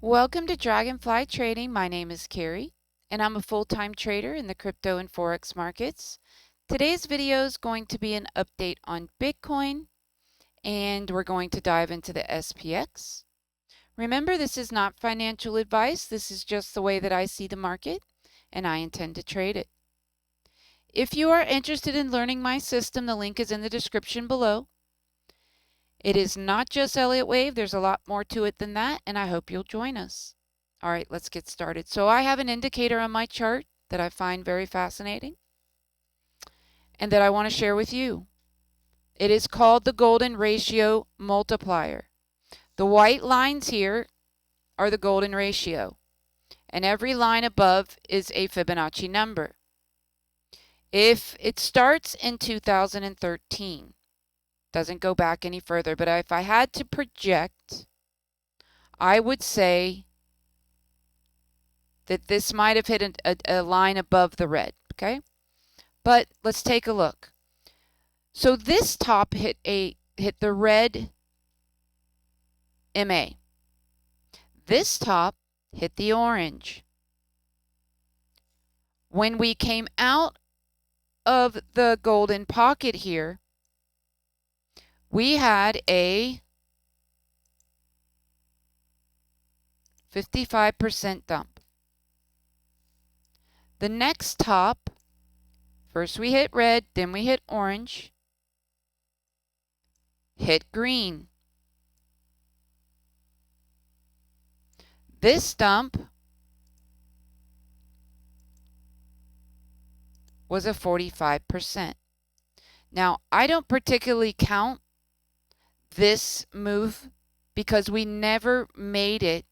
Welcome to Dragonfly Trading. My name is Carrie, and I'm a full-time trader in the crypto and Forex markets. Today's video is going to be an update on Bitcoin, and we're going to dive into the SPX. Remember, this is not financial advice. This is just the way that I see the market, and I intend to trade it. If you are interested in learning my system, the link is in the description below. It is not just Elliott Wave. There's a lot more to it than that, and I hope you'll join us. All right, let's get started. So I have an indicator on my chart that I find very fascinating and that I want to share with you. It is called the golden ratio multiplier. The white lines here are the golden ratio, and every line above is a Fibonacci number. If it starts in 2013, doesn't go back any further, but if I had to project, I would say that this might have hit a line above the red, okay? But let's take a look. So this top hit the red MA. This top hit the orange. When we came out of the golden pocket here, we had a 55% dump. The next top, first we hit red, then we hit orange, hit green. This dump was a 45%. Now, I don't particularly count this move because we never made it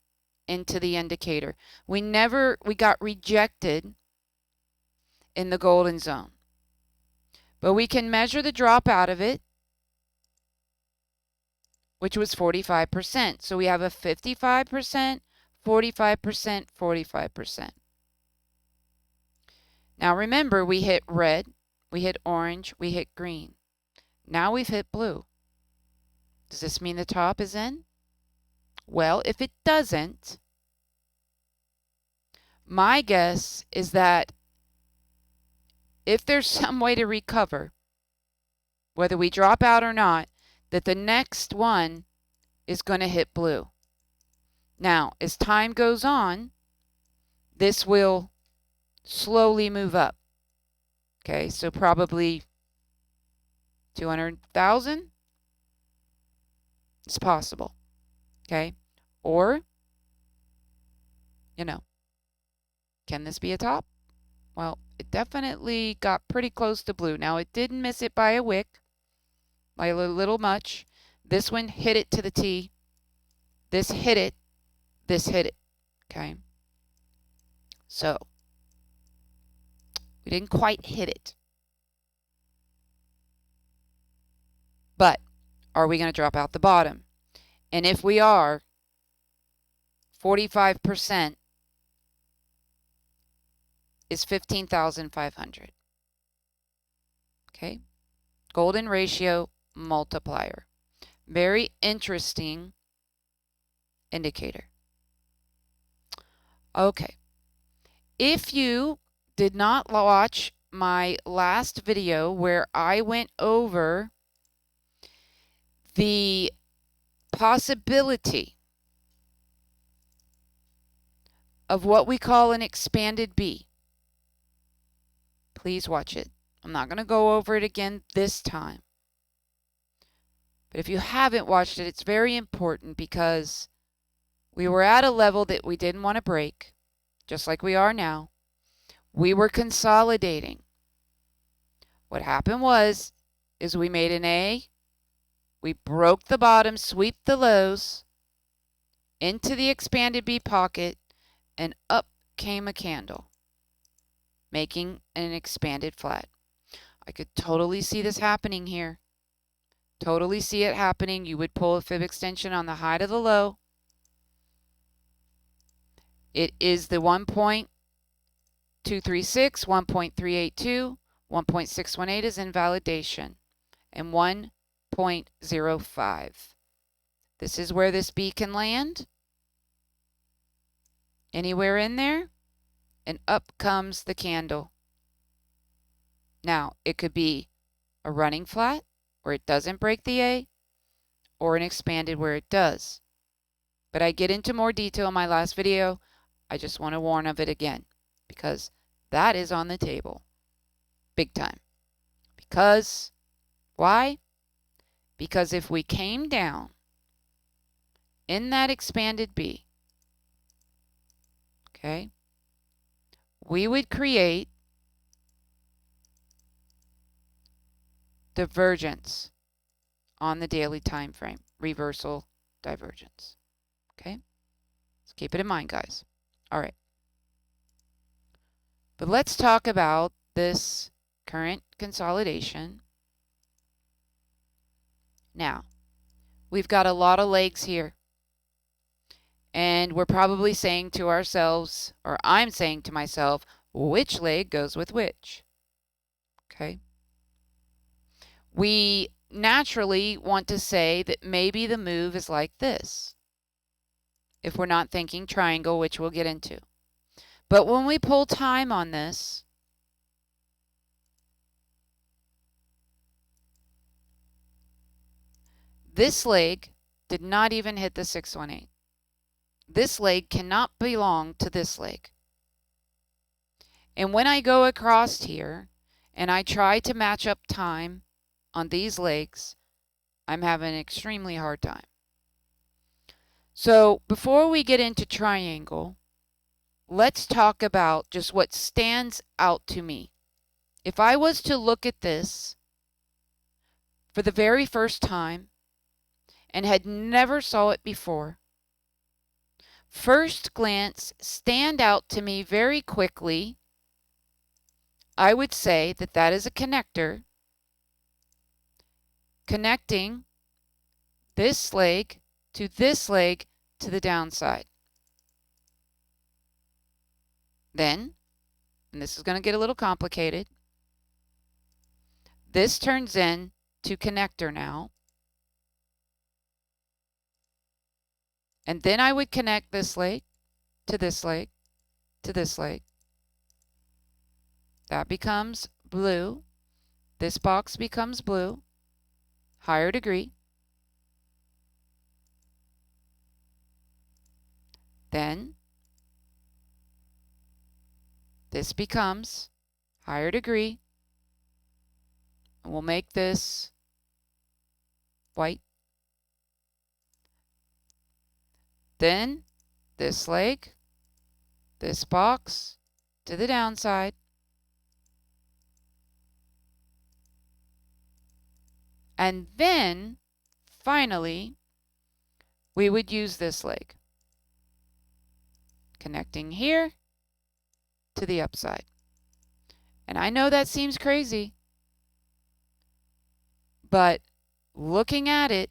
into the indicator. We got rejected in the golden zone. But we can measure the drop out of it, which was 45%. So we have a 55%, 45%, 45%. Now remember, we hit red, we hit orange, we hit green. Now we've hit blue. Does this mean the top is in? Well, if it doesn't, my guess is that if there's some way to recover, whether we drop out or not, that the next one is going to hit blue. Now, as time goes on, this will slowly move up. Okay, so probably 200,000 is possible. Okay, or, can this be a top? Well, it definitely got pretty close to blue. Now, it didn't miss it by a wick, by a little much. This one hit it to the T. This hit it. This hit it. Okay. So, we didn't quite hit it. But, are we going to drop out the bottom? And if we are, 45% is 15,500. Okay. Golden ratio multiplier. Very interesting indicator. Okay. If you did not watch my last video where I went over the possibility of what we call an expanded B, please watch it. I'm not going to go over it again this time. But if you haven't watched it, it's very important because we were at a level that we didn't want to break, just like we are now. We were consolidating. What happened is we made an A, we broke the bottom, sweep the lows into the expanded B pocket, and up came a candle, making an expanded flat. I could totally see this happening here. Totally see it happening. You would pull a fib extension on the high to the low. It is the 1.236, 1.382, 1.618 is invalidation, and 1.05. This is where this B can land. Anywhere in there, and up comes the candle. Now, it could be a running flat where it doesn't break the A, or an expanded where it does. But I get into more detail in my last video. I just want to warn of it again, because that is on the table. Big time. Because, why? Because if we came down in that expanded B, okay, we would create divergence on the daily time frame, reversal divergence. Okay, let's keep it in mind, guys. All right, but let's talk about this current consolidation. Now, we've got a lot of legs here, and we're probably saying to ourselves, or I'm saying to myself, which leg goes with which? Okay. We naturally want to say that maybe the move is like this, if we're not thinking triangle, which we'll get into. But when we pull time on this, this leg did not even hit the 618. This leg cannot belong to this leg. And when I go across here and I try to match up time on these legs, I'm having an extremely hard time. So before we get into triangle, let's talk about just what stands out to me. If I was to look at this for the very first time and had never saw it before, first glance stand out to me very quickly. I would say that that is a connector connecting this leg to the downside. Then, and this is going to get a little complicated, this turns into connector now. And then I would connect this leg to this leg to this leg. That becomes blue. This box becomes blue, higher degree. Then this becomes higher degree. And we'll make this white. Then this leg, this box to the downside. And then, finally, we would use this leg, connecting here to the upside. And I know that seems crazy, but looking at it,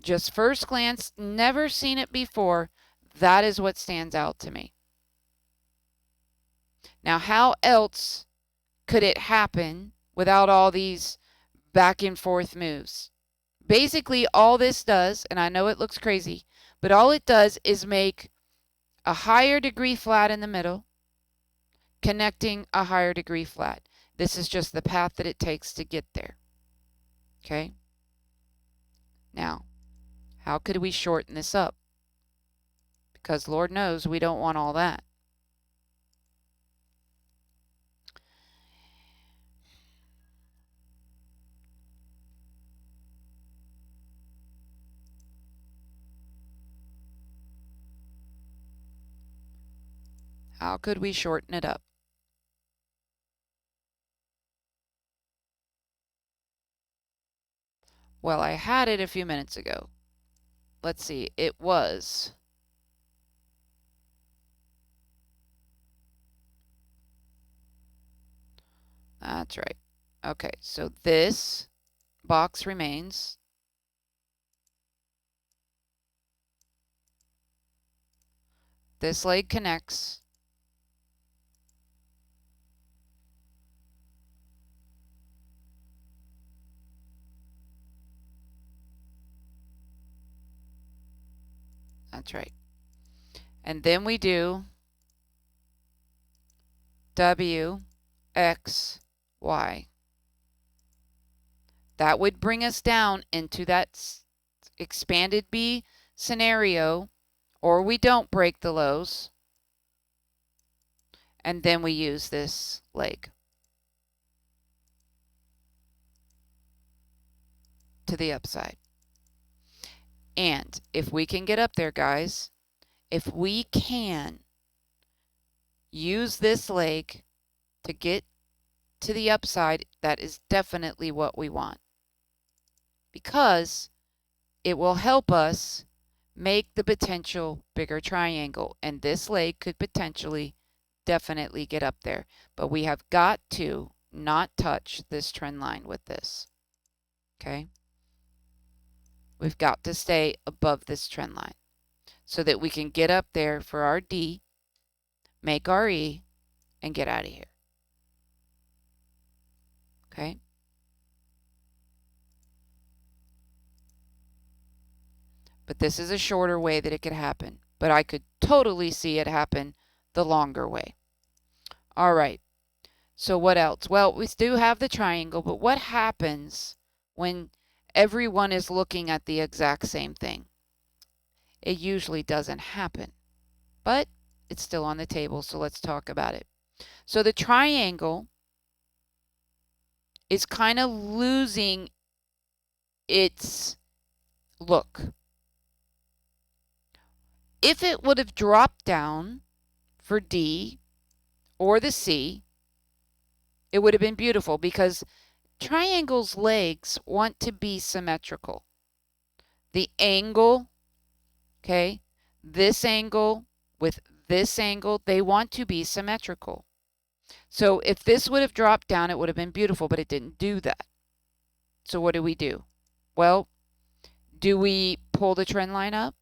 just first glance, never seen it before, that is what stands out to me. Now, how else could it happen without all these back and forth moves? Basically, all this does, and I know it looks crazy, but all it does is make a higher degree flat in the middle, connecting a higher degree flat. This is just the path that it takes to get there. Okay? Now, how could we shorten this up? Because Lord knows we don't want all that. How could we shorten it up? Well, I had it a few minutes ago. Let's see, it was that's right. Okay, so this box remains. This leg connects. That's right. And then we do W, X, Y. That would bring us down into that expanded B scenario, or we don't break the lows, and then we use this leg to the upside. And if we can get up there, guys, if we can use this leg to get to the upside, that is definitely what we want, because it will help us make the potential bigger triangle, and this leg could potentially definitely get up there, but we have got to not touch this trend line with this. Okay, we've got to stay above this trend line so that we can get up there for our D, make our E, and get out of here. Okay, but this is a shorter way that it could happen, but I could totally see it happen the longer way. All right, so what else? Well, we do have the triangle, but what happens when everyone is looking at the exact same thing? It usually doesn't happen, but it's still on the table, so let's talk about it. So the triangle is kind of losing its look. If it would have dropped down for D or the C, it would have been beautiful, because triangles' legs want to be symmetrical. The angle, okay, this angle with this angle, they want to be symmetrical. So if this would have dropped down, it would have been beautiful, but it didn't do that. So what do? Well, do we pull the trend line up?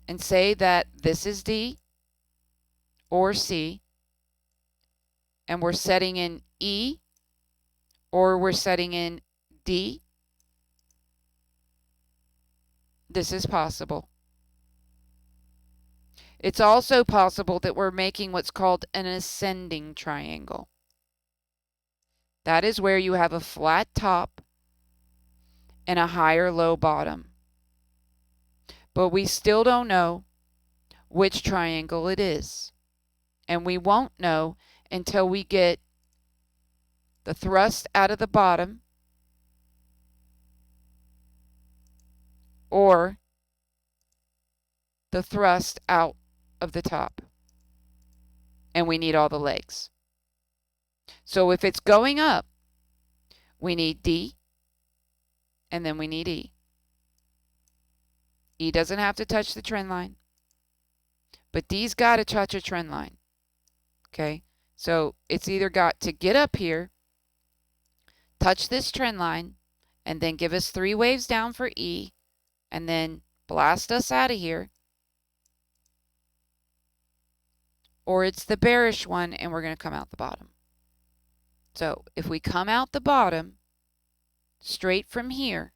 And say that this is D or C, and we're setting in E, or we're setting in D? This is possible. It's also possible that we're making what's called an ascending triangle. That is where you have a flat top and a higher low bottom. But we still don't know which triangle it is. And we won't know until we get the thrust out of the bottom or the thrust out of the top. And we need all the legs. So if it's going up, we need D, and then we need E. E doesn't have to touch the trend line, but D's got to touch a trend line. Okay, so it's either got to get up here, touch this trend line, and then give us 3 waves down for E, and then blast us out of here, or it's the bearish one and we're going to come out the bottom. So if we come out the bottom straight from here,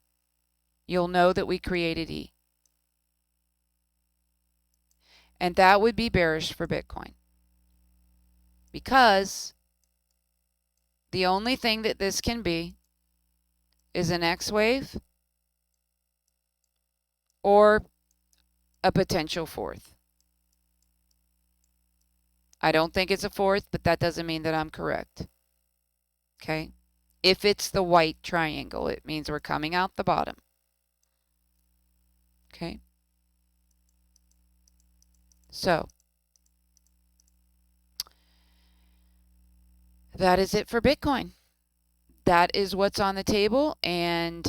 you'll know that we created E. And that would be bearish for Bitcoin, because the only thing that this can be is an X wave or a potential fourth. I don't think it's a fourth, but that doesn't mean that I'm correct. Okay? If it's the white triangle, it means we're coming out the bottom. Okay? So, that is it for Bitcoin. That is what's on the table, and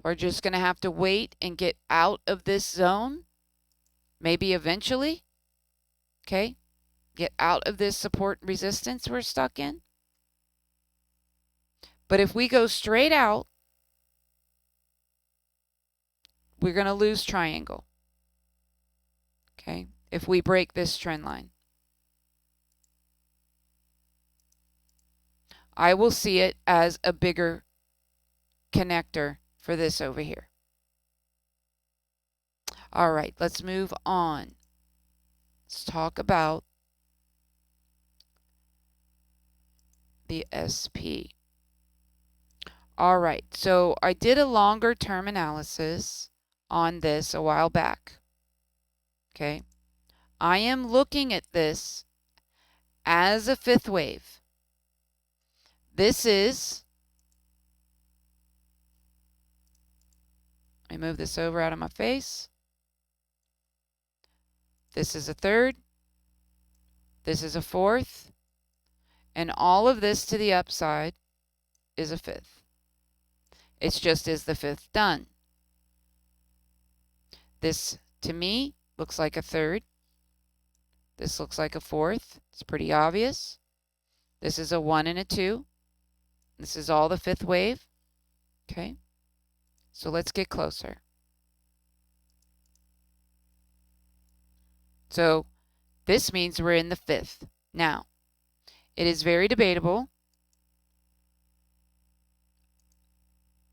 we're just going to have to wait and get out of this zone, maybe eventually. Okay? Get out of this support resistance we're stuck in. But if we go straight out, we're going to lose triangle. Okay? If we break this trend line, I will see it as a bigger connector for this over here. All right, let's move on. Let's talk about the SP. All right, so I did a longer term analysis on this a while back. Okay, I am looking at this as a fifth wave. This is, let me move this over out of my face. This is a third. This is a fourth. And all of this to the upside is a fifth. It's just is the fifth done. This, to me, looks like a third. This looks like a fourth. It's pretty obvious. This is a 1 and a 2. This is all the fifth wave. Okay, so let's get closer. So this means we're in the fifth. Now, it is very debatable.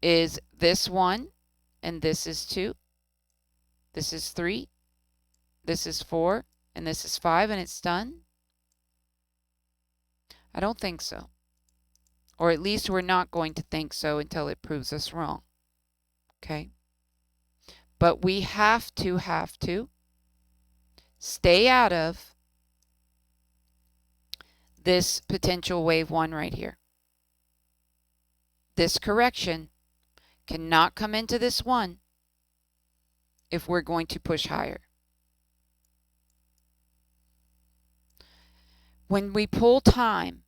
Is this 1 and this is 2? This is 3. This is 4 and this is 5 and it's done? I don't think so. Or at least we're not going to think so until it proves us wrong. Okay? But we have to stay out of this potential wave 1 right here. This correction cannot come into this 1 if we're going to push higher. When we pull time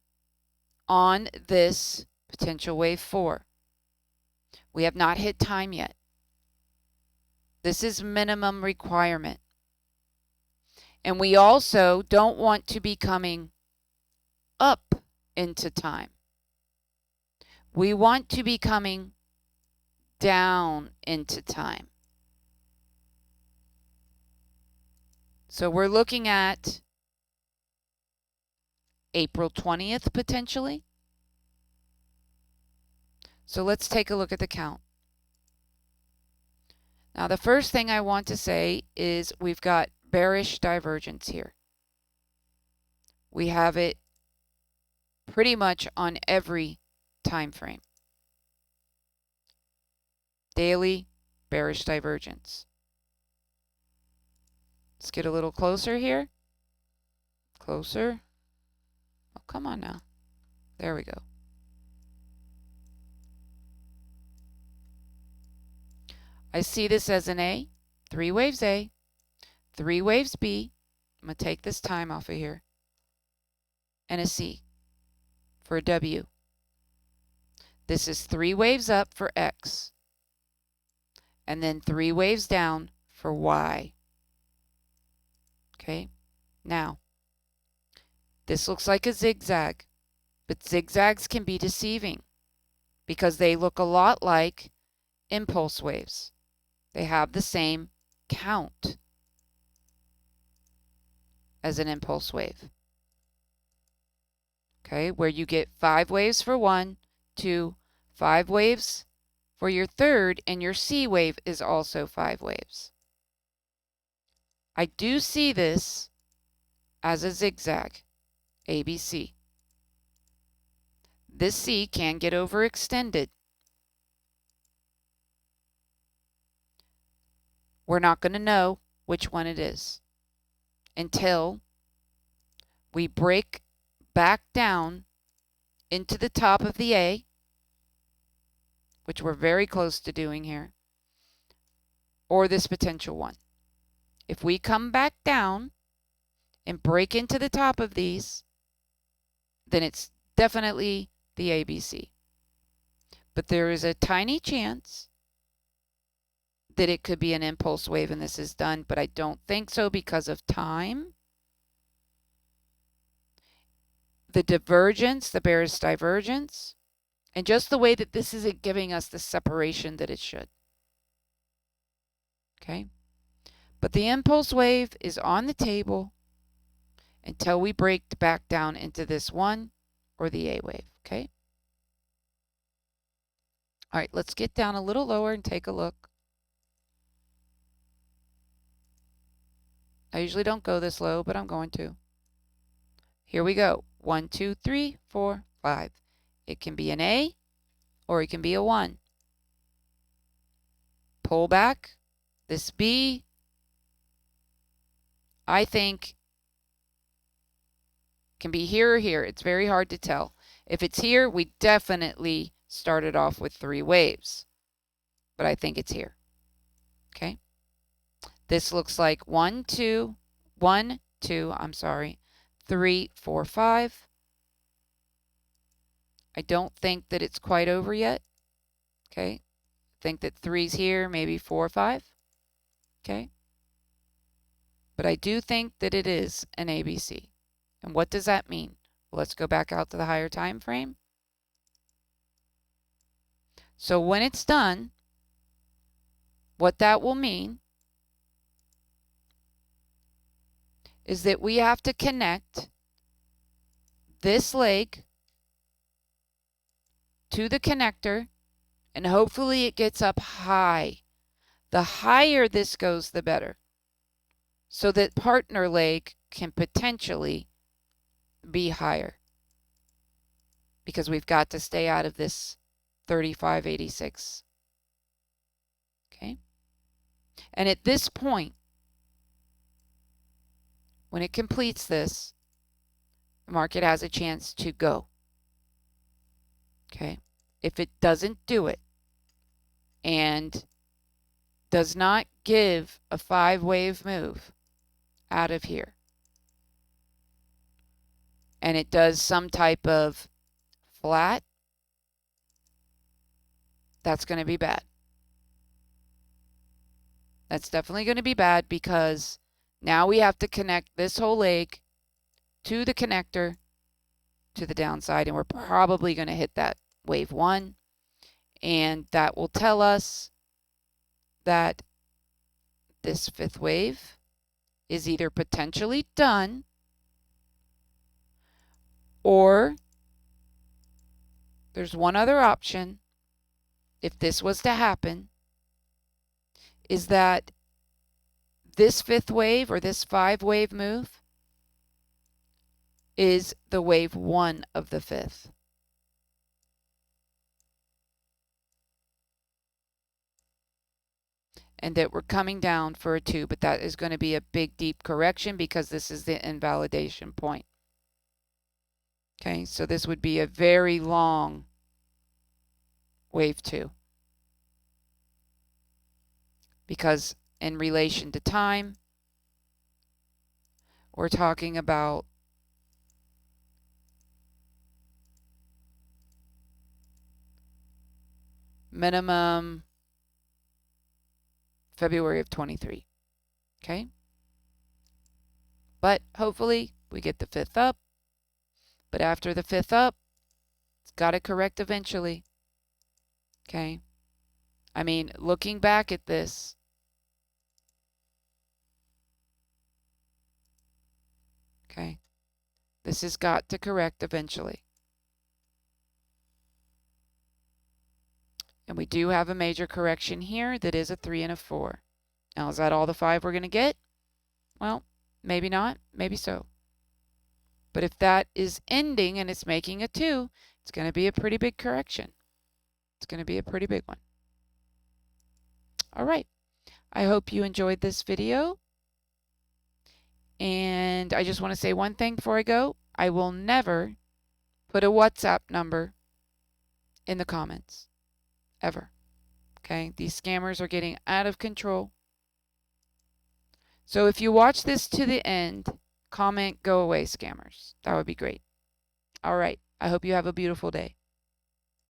on this potential wave 4, we have not hit time yet. This is minimum requirement. And we also don't want to be coming up into time. We want to be coming down into time. So we're looking at April 20th potentially. So let's take a look at the count. Now the first thing I want to say is we've got bearish divergence here. We have it pretty much on every time frame. Daily bearish divergence. Let's get a little closer here. Closer. Oh, come on now. There we go. I see this as an A, 3 waves A, 3 waves B. I'm going to take this time off of here. And a C for a W. This is 3 waves up for X. And then 3 waves down for Y. Okay, now, this looks like a zigzag, but zigzags can be deceiving because they look a lot like impulse waves. They have the same count as an impulse wave. Okay, where you get 5 waves for 1, 2, 5 waves for your third, and your C wave is also 5 waves. I do see this as a zigzag, ABC. This C can get overextended. We're not going to know which one it is until we break back down into the top of the A, which we're very close to doing here, or this potential one. If we come back down and break into the top of these, then it's definitely the ABC. But there is a tiny chance that it could be an impulse wave and this is done, but I don't think so because of time. The divergence, the bearish divergence, and just the way that this isn't giving us the separation that it should. Okay? But the impulse wave is on the table until we break back down into this one or the A wave. Okay? All right, let's get down a little lower and take a look. I usually don't go this low, but I'm going to. Here we go. 1, 2, 3, 4, 5. It can be an A or it can be a 1. Pull back. This B, I think, can be here or here. It's very hard to tell. If it's here, we definitely started off with 3 waves. But I think it's here. Okay. This looks like 1, 2, 1, 2, 3, 4, 5. I don't think that it's quite over yet. Okay. I think that 3's here, maybe 4 or 5. Okay. But I do think that it is an ABC. And what does that mean? Well, let's go back out to the higher time frame. So when it's done, what that will mean is that we have to connect this leg to the connector, and hopefully it gets up high. The higher this goes, the better. So that partner leg can potentially be higher, because we've got to stay out of this 35.86. Okay? And at this point, when it completes this, the market has a chance to go. Okay? If it doesn't do it and does not give a 5-wave move out of here, and it does some type of flat, that's going to be bad. That's definitely going to be bad, because now we have to connect this whole leg to the connector to the downside, and we're probably going to hit that wave 1, and that will tell us that this 5th wave is either potentially done, or there's one other option. If this was to happen, is that this 5th wave or this 5-wave move is the wave 1 of the 5th. And that we're coming down for a 2, but that is going to be a big, deep correction, because this is the invalidation point. Okay, so this would be a very long wave 2. Because in relation to time, we're talking about minimum February of 23. Okay? But hopefully we get the 5th up. But after the 5th up, it's got to correct eventually. Okay? I mean, looking back at this, okay, this has got to correct eventually. And we do have a major correction here that is a 3 and a 4. Now, is that all the 5 we're going to get? Well, maybe not, maybe so. But if that is ending and it's making a 2, it's going to be a pretty big correction. It's going to be a pretty big one. All right. I hope you enjoyed this video. And I just want to say one thing before I go. I will never put a WhatsApp number in the comments. Ever. Okay? These scammers are getting out of control. So if you watch this to the end, comment, "Go away, scammers." That would be great. All right. I hope you have a beautiful day.